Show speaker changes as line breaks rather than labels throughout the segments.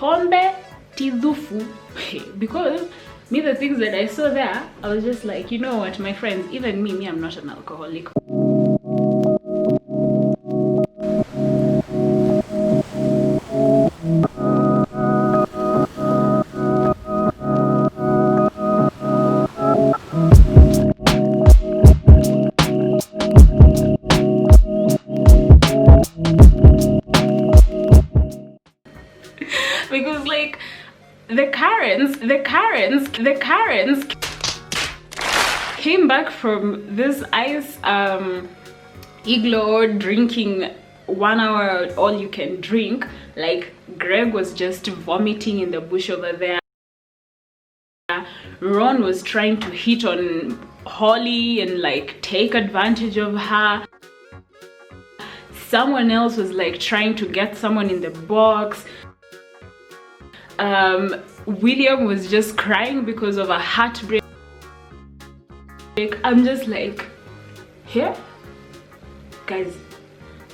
pombe tidufu. Because me, the things that I saw there, I was just like, you know what, my friends, even me, I'm not an alcoholic. Because like the Karens came back from this ice igloo drinking 1 hour all you can drink. Like Greg was just vomiting in the bush over there. Ron was trying to hit on Holly and like take advantage of her. Someone else was like trying to get someone in the box. William was just crying because of a heartbreak. I'm just like, here, guys,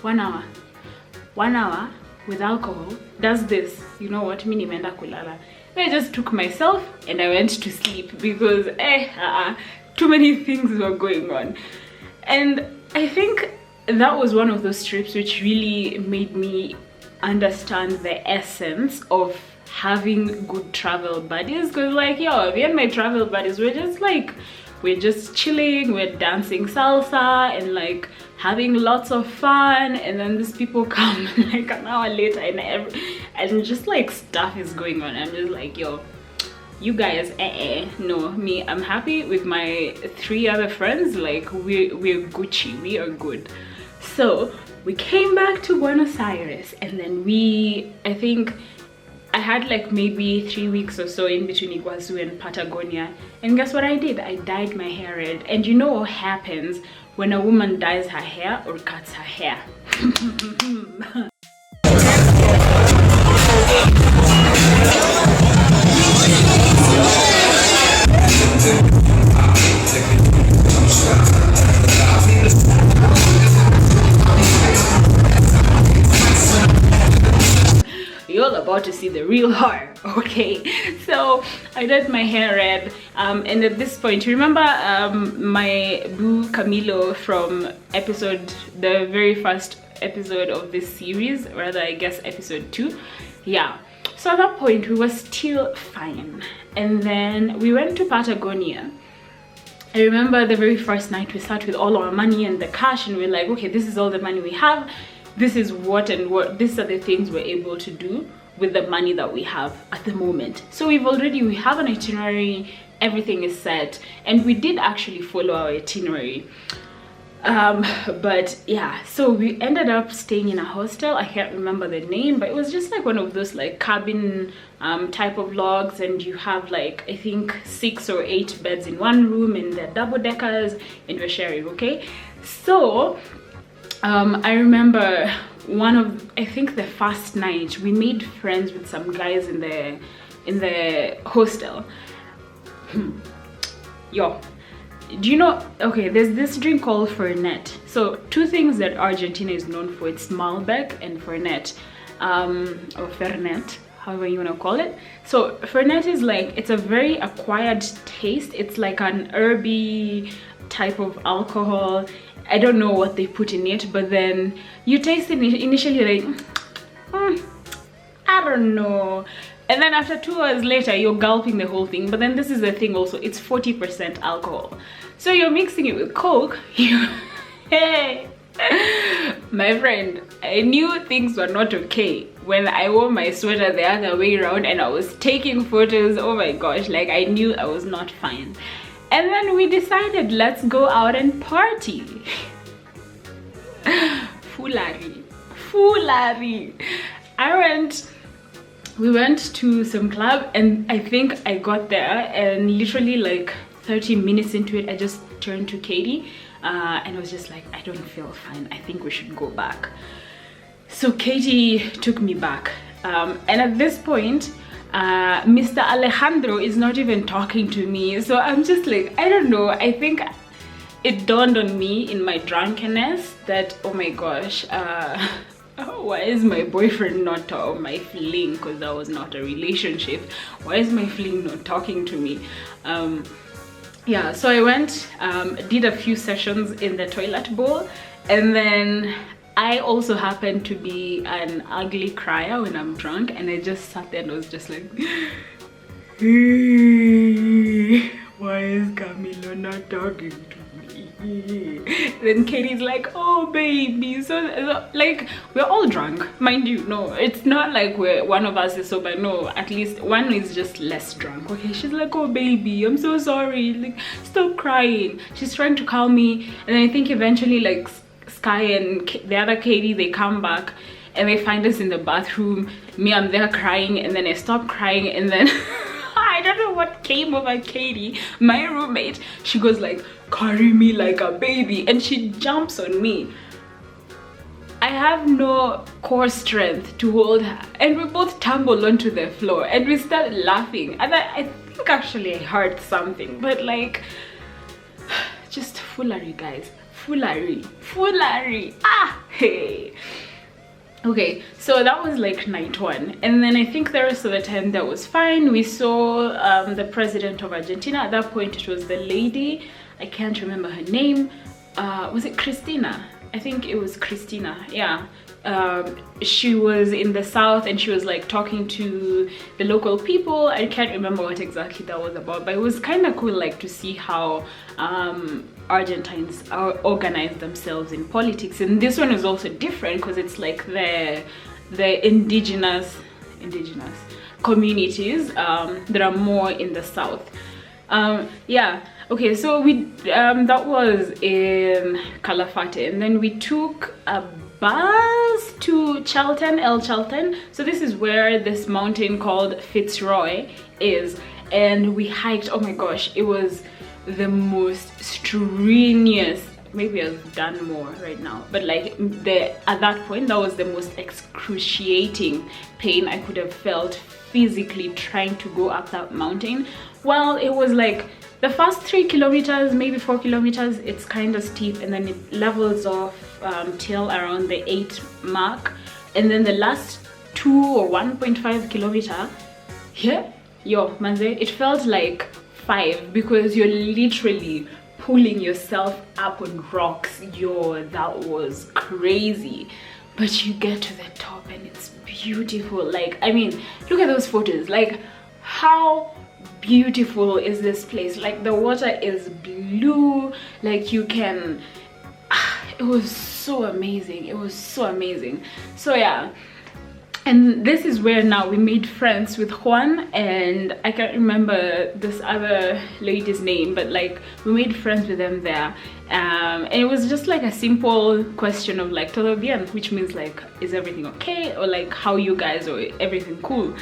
1 hour with alcohol does this. You know what? Mini nimeenda kulala. I just took myself and I went to sleep because too many things were going on. And I think that was one of those trips which really made me understand the essence of having good travel buddies. Because like, yo, me and my travel buddies, we're just chilling, we're dancing salsa and like having lots of fun, and then these people come like an hour later and just like stuff is going on. I'm just like, yo, you guys, no, me, I'm happy with my 3 other friends. Like we're Gucci, we are good. So we came back to Buenos Aires, and then I think I had like maybe 3 weeks or so in between Iguazu and Patagonia. And guess what I did? I dyed my hair red. And you know what happens when a woman dyes her hair or cuts her hair? You're about to see the real her. Okay, so I dyed my hair red, and at this point, remember my boo Camilo from the very first episode of this series, rather I guess episode 2. Yeah, so at that point we were still fine, and then we went to Patagonia. I remember the very first night we sat with all our money and the cash, and we're like, okay, this is all the money we have. This is these are the things we're able to do with the money that we have at the moment. So we have an itinerary, everything is set, and we did actually follow our itinerary. But yeah, so we ended up staying in a hostel. I can't remember the name, but it was just like one of those like cabin type of logs, and you have like I think 6 or 8 beds in one room, and they're double deckers, and we're sharing. Okay, so I remember I think the first night we made friends with some guys in the hostel. Yo, do you know, okay, there's this drink called Fernet. So 2 things that Argentina is known for, it's Malbec and Fernet, or Fernet, however you want to call it. So Fernet is like, it's a very acquired taste. It's like an herby type of alcohol. I don't know what they put in it, but then you taste it initially like, I don't know. And then after 2 hours later, you're gulping the whole thing. But then this is the thing also, it's 40% alcohol. So you're mixing it with Coke. Hey, my friend, I knew things were not okay when I wore my sweater the other way around and I was taking photos. Oh my gosh, like I knew I was not fine. And then we decided, let's go out and party. Foolery. We went to some club, and I think I got there, and literally like 30 minutes into it, I just turned to Katie and I was just like, I don't feel fine. I think we should go back. So Katie took me back, and at this point, Mr. Alejandro is not even talking to me. So I'm just like, I don't know, I think it dawned on me in my drunkenness that, oh my gosh, oh, why is my boyfriend not, or my fling, because that was not a relationship, why is my fling not talking to me? Yeah, so I went, did a few sessions in the toilet bowl, and then I also happen to be an ugly crier when I'm drunk, and I just sat there and was just like, why is Camilo not talking to me? Then Katie's like, oh baby, so like, we're all drunk, mind you. No, it's not like one of us is sober, no, at least one is just less drunk. Okay, she's like, oh baby, I'm so sorry, like, stop crying. She's trying to calm me, and I think eventually, like, Sky and the other Katie, they come back and they find us in the bathroom. Me, I'm there crying, and then I stop crying, and then I don't know what came over Katie, my roommate. She goes like, carry me like a baby, and she jumps on me. I have no core strength to hold her, and we both tumble onto the floor and we start laughing, and I think actually I heard something, but like, just foolery, guys. Foolery. Ah, hey. Okay, so that was like night one, and then I think the rest of the time that was fine. We saw the president of Argentina. At that point it was the lady, I can't remember her name. Was it Christina? I think it was Christina, yeah. She was in the south and she was like talking to the local people. I can't remember what exactly that was about, but it was kind of cool, like, to see how Argentines organize themselves in politics. And this one is also different because it's like the indigenous communities that are more in the south. Yeah, okay, so we that was in Calafate, and then we took a bus to El Chalten. So this is where this mountain called Fitzroy is, and we hiked. Oh my gosh, it was the most strenuous. Maybe I've done more right now, but like at that point, that was the most excruciating pain I could have felt physically trying to go up that mountain. Well, it was like the first 3 kilometers, maybe 4 kilometers, it's kind of steep, and then it levels off till around the 8 mark, and then the last 2 or 1.5 kilometer, yeah, yo manze, it felt like 5, because you're literally pulling yourself up on rocks. Yo, that was crazy. But you get to the top and it's beautiful. Like, I mean, look at those photos. Like, how beautiful is this place? Like, the water is blue, like you can it was so amazing. It was so amazing. So yeah, and this is where now we made friends with Juan, and I can't remember this other lady's name, but like we made friends with them there. And it was just like a simple question of like todo bien, which means like, is everything okay, or like how you guys, or everything cool.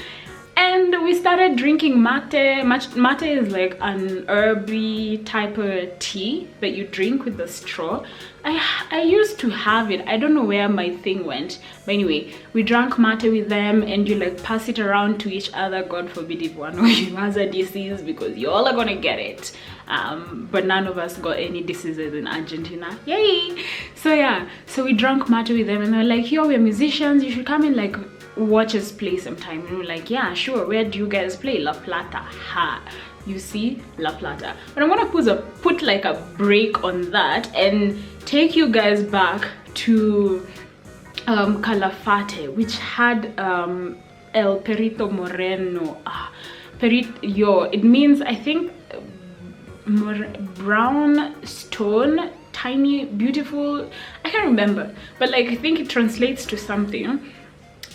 And we started drinking mate. Mate is like an herby type of tea that you drink with the straw. I used to have it. I don't know where my thing went. But anyway, we drank mate with them, and you like pass it around to each other. God forbid if one of you has a disease, because you all are gonna get it. But none of us got any diseases in Argentina. Yay! So yeah, so we drank mate with them, and they're like, yo, we're musicians, you should come and like watch us play sometime. And we're like, yeah, sure. Where do you guys play? La Plata. Ha, you see, La Plata. But I'm gonna put like a break on that and take you guys back to Calafate, which had El Perito Moreno. Yo, it means, I think, brown stone, tiny, beautiful. I can't remember, but like I think it translates to something.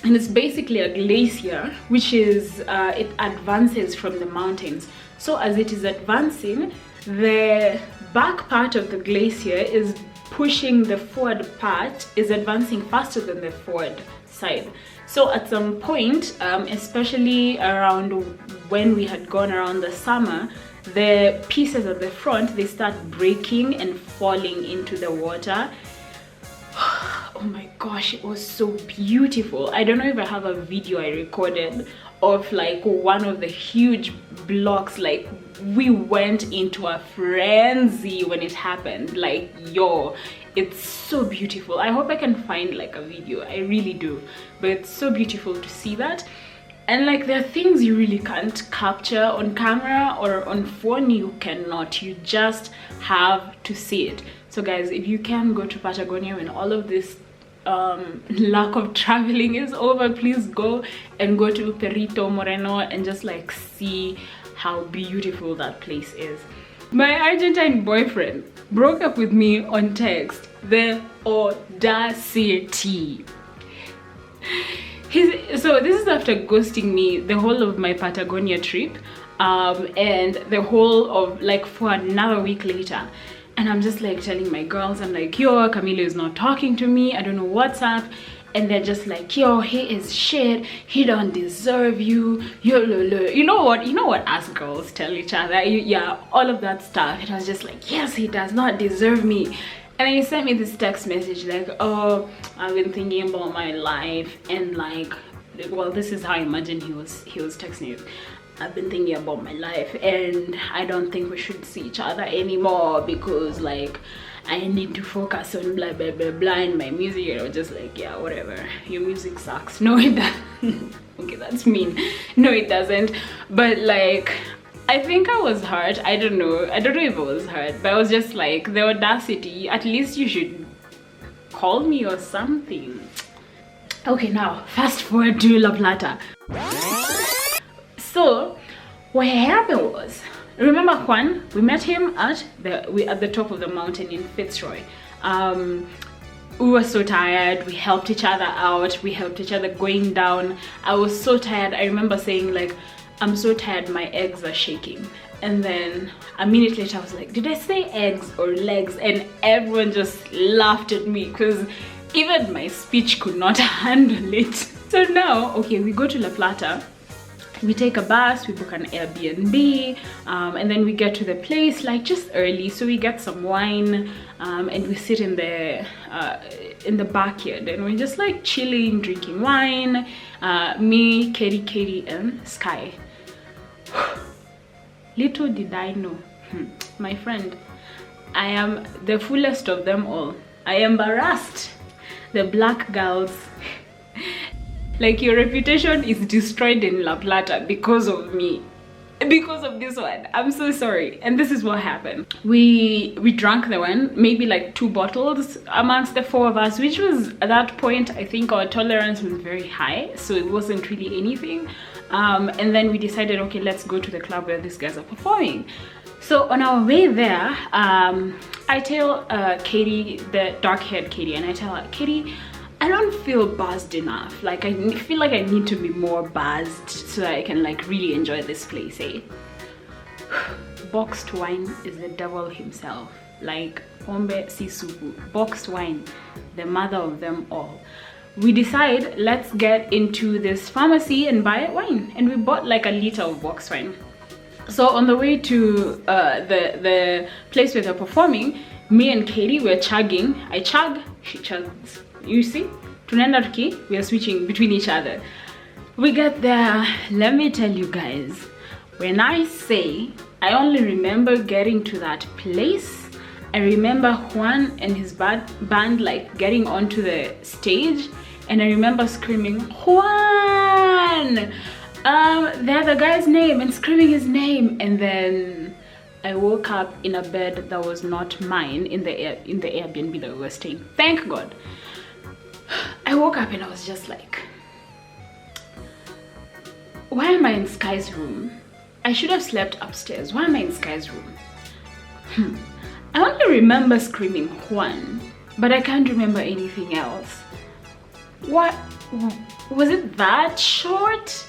And it's basically a glacier, which is it advances from the mountains. So as it is advancing, the back part of the glacier is pushing the forward part, is advancing faster than the forward side. So at some point, especially around when we had gone around the summer, the pieces at the front, they start breaking and falling into the water. Oh my gosh, it was so beautiful. I don't know if I have a video I recorded of like one of the huge blocks. Like, we went into a frenzy when it happened. Like, yo, It's so beautiful. I hope I can find like a video. I really do. But it's so beautiful to see that. And like there are things you really can't capture on camera or on phone. You cannot. You just have to see it. So guys, if you can go to Patagonia when all of this lack of traveling is over, please go and go to Perito Moreno and just like see how beautiful that place is. My Argentine boyfriend broke up with me on text. The audacity. So this is after ghosting me the whole of my Patagonia trip, and the whole of like for another week later. And I'm just like telling my girls, I'm like, yo, Camilo is not talking to me, I don't know what's up. And they're just like, yo, he is shit, he don't deserve you, you know what us girls tell each other, yeah, all of that stuff. And I was just like, yes, he does not deserve me. And then he sent me this text message like, oh, I've been thinking about my life, and like, well, this is how I imagine he was texting it. I've been thinking about my life, and I don't think we should see each other anymore because like I need to focus on blah blah blah blah in my music. You know, just like, yeah, whatever, your music sucks. No, it doesn't. Okay, that's mean. No, it doesn't. But like, I think I was hurt. I don't know if I was hurt, but I was just like, the audacity. At least you should call me or something. Okay, now fast forward to La Plata. So what happened was, remember Juan? We met him at the top of the mountain in Fitzroy. We were so tired. We helped each other out. We helped each other going down. I was so tired. I remember saying like, I'm so tired, my eggs are shaking. And then a minute later I was like, did I say eggs or legs? And everyone just laughed at me because even my speech could not handle it. So now, okay, we go to La Plata. We take a bus, we book an Airbnb, and then we get to the place like just early. So we get some wine, and we sit in the backyard, and we're just like chilling, drinking wine. Me, Katie, and Sky. Little did I know, my friend, I am the fullest of them all. I embarrassed the black girls. Like, your reputation is destroyed in La Plata because of me, because of this one. I'm so sorry. And this is what happened. We drank the wine, maybe like 2 bottles amongst the 4 of us, which was at that point, I think our tolerance was very high, so it wasn't really anything. And then we decided, okay, let's go to the club where these guys are performing. So on our way there, I tell Katie, the dark-haired Katie, and I tell her, Katie, I don't feel buzzed enough. Like, I feel like I need to be more buzzed so that I can like really enjoy this place, eh? Boxed wine is the devil himself. Like, pombe si supu. Boxed wine, the mother of them all. We decide, let's get into this pharmacy and buy wine. And we bought like a liter of boxed wine. So on the way to the place where they're performing, me and Katie were chugging. I chug, she chugs. You see? Tunaenda tuki, we are switching between each other. We get there. Let me tell you guys, when I say I only remember getting to that place, I remember Juan and his band like getting onto the stage, and I remember screaming, Juan! The other guy's name, and screaming his name. And then I woke up in a bed that was not mine in the Airbnb that we were staying. Thank God. I woke up and I was just like, why am I in Sky's room? I should have slept upstairs. Why am I in Sky's room? I only remember screaming Juan, but I can't remember anything else. What? Was it that short?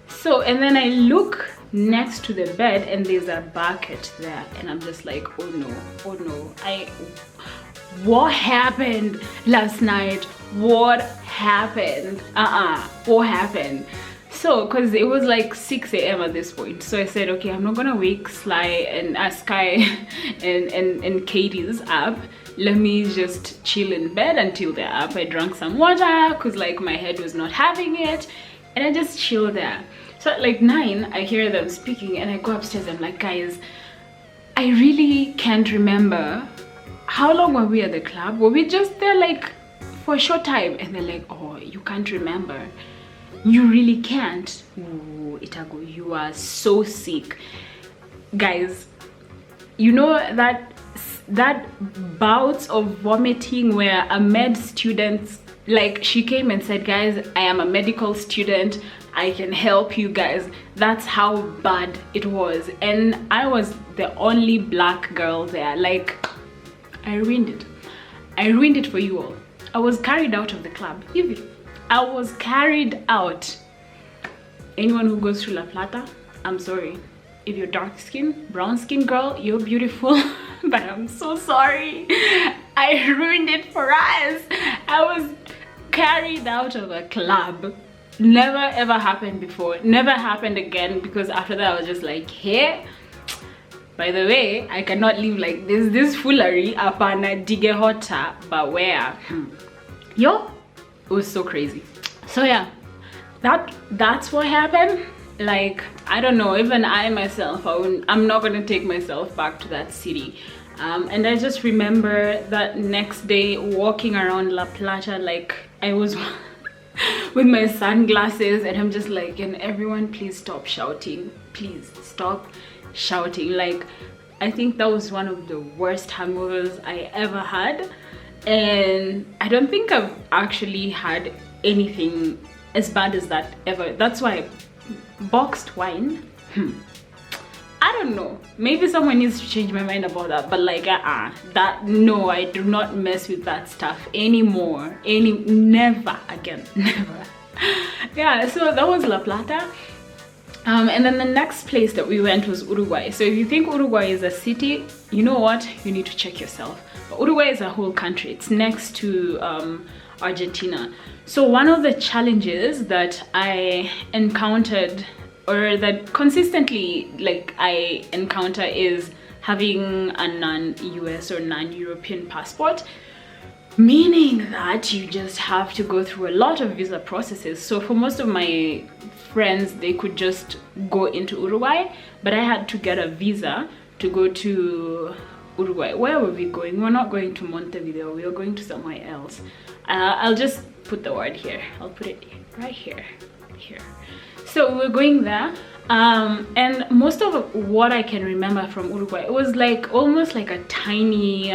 So, and then I look next to the bed and there's a bucket there, and I'm just like, oh no, what happened last night? What happened? What happened? So, because it was like 6 a.m. at this point, so I said, okay, I'm not gonna wake Sly and Sky and Katie's up. Let me just chill in bed until they're up. I drank some water because like my head was not having it, and I just chilled there. So at like 9, I hear them speaking, and I go upstairs. I'm like, guys, I really can't remember how long were we at the club? Were we just there like for a short time? And they're like, oh, you can't remember. You really can't. Ooh, Itago, you are so sick. Guys, you know that bouts of vomiting where a med student, like, she came and said, guys, I am a medical student, I can help you guys. That's how bad it was. And I was the only black girl there. Like, I ruined it for you all. I was carried out of the club. Even I was carried out. Anyone who goes through La Plata, I'm sorry. If you're dark skin, brown skin girl, you're beautiful. But I'm so sorry. I ruined it for us. I was carried out of a club. Never ever happened before. Never happened again, because after that I was just like, hey, by the way, I cannot live like this foolery apana dige hota, but where? Yo, it was so crazy. So yeah, that's what happened. Like, I don't know, even I myself, I'm not gonna take myself back to that city. And I just remember that next day walking around La Plata, like I was with my sunglasses, and I'm just like, can everyone please stop shouting? Please stop shouting. Like, I think that was one of the worst hangovers I ever had, and I don't think I've actually had anything as bad as that ever. That's why boxed wine, I don't know, maybe someone needs to change my mind about that, but like that, no, I do not mess with that stuff anymore. Never again. Never. Yeah, so that was La Plata. And then the next place that we went was Uruguay. So if you think Uruguay is a city, you know what, you need to check yourself. But Uruguay is a whole country. It's next to Argentina. So one of the challenges that I encountered, or that consistently like I encounter, is having a non-US or non-European passport, meaning that you just have to go through a lot of visa processes. So for most of my friends, they could just go into Uruguay, but I had to get a visa to go to Uruguay. Where were we going? We're not going to Montevideo, we were going to somewhere else. I'll just put the word here. I'll put it right here. So we're going there, and most of what I can remember from Uruguay, it was like almost like a tiny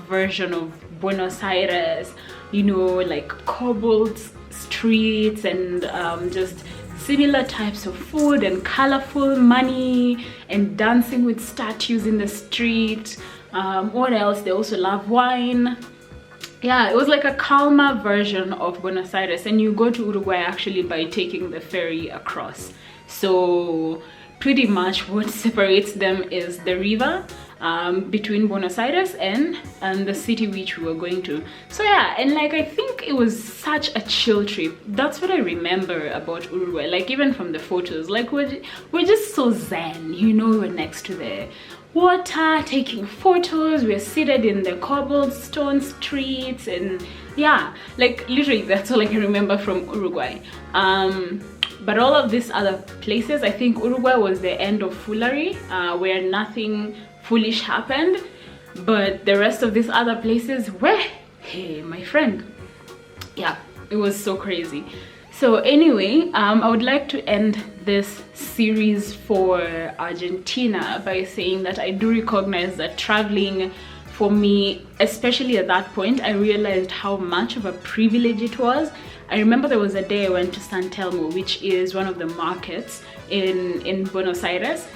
version of Buenos Aires, you know, like cobbled streets and just similar types of food and colorful money and dancing with statues in the street. What else? They also love wine. Yeah, it was like a calmer version of Buenos Aires, and you go to Uruguay actually by taking the ferry across. So pretty much what separates them is the river between Buenos Aires and the city which we were going to. So yeah, and like I think it was such a chill trip. That's what I remember about Uruguay. Like even from the photos, like we're just so zen, you know, we're next to the water taking photos, we're seated in the cobblestone streets, and yeah, like literally that's all I can remember from Uruguay. But all of these other places, I think Uruguay was the end of foolery, where nothing foolish happened, but the rest of these other places, where, hey my friend, yeah, it was so crazy. So anyway, I would like to end this series for Argentina by saying that I do recognize that traveling for me, especially at that point, I realized how much of a privilege it was. I remember there was a day I went to San Telmo, which is one of the markets in Buenos Aires,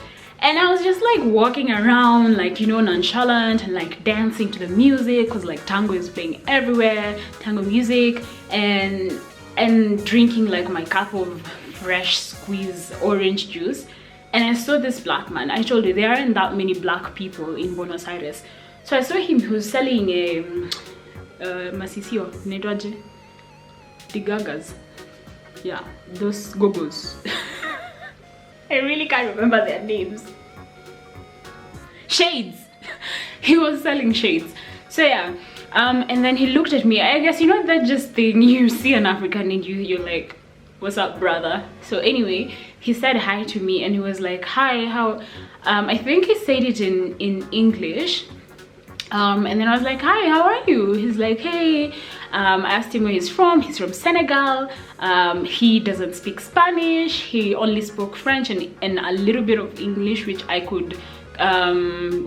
and I was just like walking around, like, you know, nonchalant and like dancing to the music, because like tango is playing everywhere, tango music, and drinking like my cup of fresh squeezed orange juice. And I saw this black man. I told you there aren't that many black people in Buenos Aires, so I saw him. He was selling a masisio, nedwaje, the gagas, yeah, those gogos. I really can't remember their names. Shades. He was selling shades. So yeah, and then he looked at me. I guess, you know, that just thing, you see an African and you're like, what's up, brother? So anyway, he said hi to me, and he was like, hi, how, I think he said it in English, And then I was like, hi, how are you? He's like, hey. I asked him where he's from. He's from Senegal. He doesn't speak Spanish. He only spoke French and a little bit of English, which I could,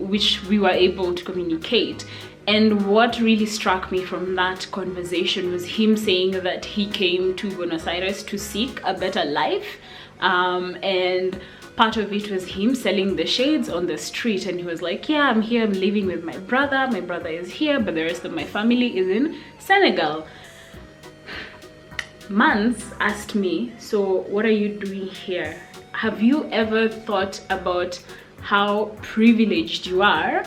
which we were able to communicate. And what really struck me from that conversation was him saying that he came to Buenos Aires to seek a better life. And part of it was him selling the shades on the street, and he was like, yeah, I'm here, I'm living with my brother is here, but the rest of my family is in Senegal. Mans asked me, so what are you doing here? Have you ever thought about how privileged you are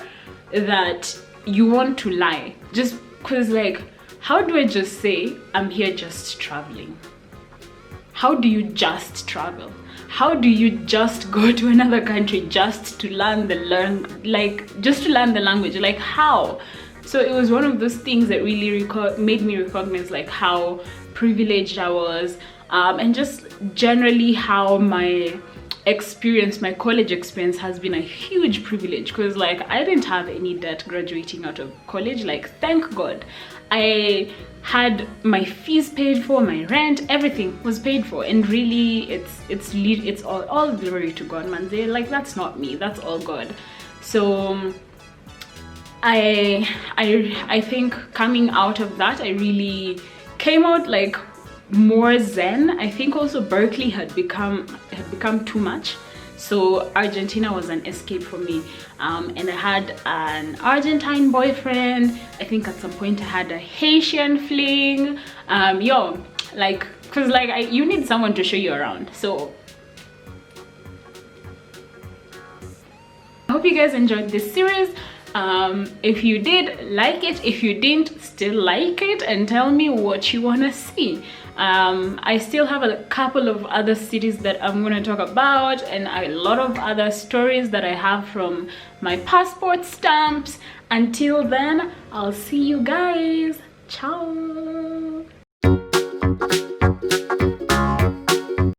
that you want to lie? Just because, like, how do I just say I'm here just traveling? How do you just travel? How do you just go to another country just to learn the language? Like, how? So it was one of those things that really made me recognize like how privileged I was, and just generally how my college experience has been a huge privilege, because like I didn't have any debt graduating out of college. Like, thank God. I had my fees paid for, my rent, everything was paid for, and really it's all glory to God, man. Like, that's not me, that's all God. So I think coming out of that, I really came out like more zen. I think also Berkeley had become too much, so Argentina was an escape for me. And I had an Argentine boyfriend. I think at some point I had a Haitian fling. Like, cause like you need someone to show you around. So I hope you guys enjoyed this series. If you did, like it. If you didn't, still like it and tell me what you want to see. I still have a couple of other cities that I'm going to talk about, and a lot of other stories that I have from my passport stamps. Until then, I'll see you guys. Ciao.